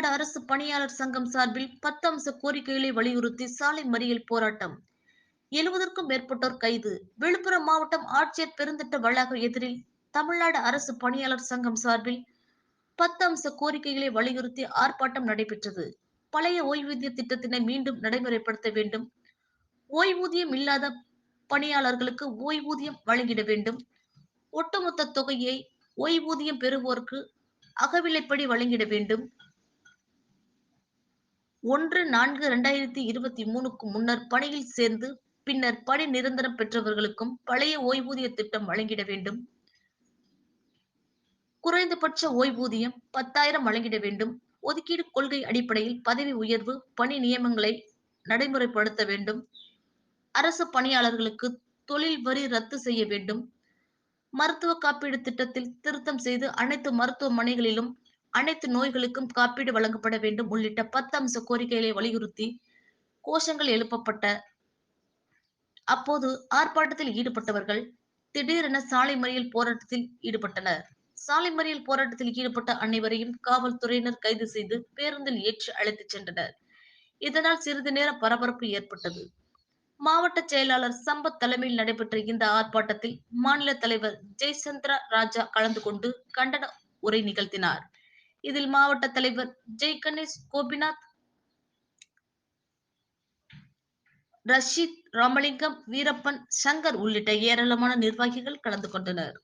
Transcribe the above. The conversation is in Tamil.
தமிழ்நாடு அரசு பணியாளர் சங்கம் சார்பில் 10 அம்ச கோரிக்கைகளை வலியுறுத்தி சாலை மறியல் போராட்டம். 70க்கும் மேற்பட்டோர் கைது. விழுப்புரம் மாவட்டம் ஆட்சியர் பெருந்திட்ட வளாகம் எதிரில் தமிழ்நாடு அரசு பணியாளர் சங்கம் சார்பில் 10 அம்ச கோரிக்கைகளை வலியுறுத்தி ஆர்ப்பாட்டம் நடைபெற்றது. பழைய ஓய்வூதிய திட்டத்தினை மீண்டும் நடைமுறைப்படுத்த வேண்டும். ஓய்வூதியம் இல்லாத பணியாளர்களுக்கு ஓய்வூதியம் வழங்கிட வேண்டும். ஒட்டுமொத்த தொகையை ஓய்வூதியம் பெறுவோருக்கு அகவிலைப்படி வழங்கிட வேண்டும். 1/4/2023க்கு முன்னர் பணியில் சேர்ந்து பின்னர் பணி நிரந்தரம் பெற்றவர்களுக்கும் பழைய ஓய்வூதிய திட்டம் வழங்கிட வேண்டும். குறைந்தபட்ச ஓய்வூதியம் 10,000 வழங்கிட வேண்டும். ஒதுக்கீடு கொள்கை அடிப்படையில் பதவி உயர்வு, பணி நியமனங்களை நடைமுறைப்படுத்த வேண்டும். அரசு பணியாளர்களுக்கு தொழில் வரி ரத்து செய்ய வேண்டும். மருத்துவ காப்பீடு திட்டத்தில் திருத்தம் செய்து அனைத்து மருத்துவமனைகளிலும் அனைத்து நோய்களுக்கும் காப்பீடு வழங்கப்பட வேண்டும் உள்ளிட்ட 10 அம்ச கோரிக்கைகளை வலியுறுத்தி கோஷங்கள் எழுப்பப்பட்ட அப்போது ஆர்ப்பாட்டத்தில் ஈடுபட்டவர்கள் திடீரென சாலை மறியல் போராட்டத்தில் ஈடுபட்டனர். சாலை மறியல் போராட்டத்தில் ஈடுபட்ட அனைவரையும் காவல்துறையினர் கைது செய்து பேருந்தில் ஏற்றி அழைத்துச் சென்றனர். இதனால் சிறிது நேர பரபரப்பு ஏற்பட்டது. மாவட்ட செயலாளர் சம்பத் தலைமையில் நடைபெற்ற இந்த ஆர்ப்பாட்டத்தில் மாநில தலைவர் ஜெயசந்திர ராஜா கலந்து கொண்டு கண்டன உரை நிகழ்த்தினார். இதில் மாவட்ட தலைவர் ஜெய்கணேஷ், கோபிநாத், ரஷீத், ராமலிங்கம், வீரப்பன், சங்கர் உள்ளிட்ட ஏராளமான நிர்வாகிகள் கலந்து கொண்டனர்.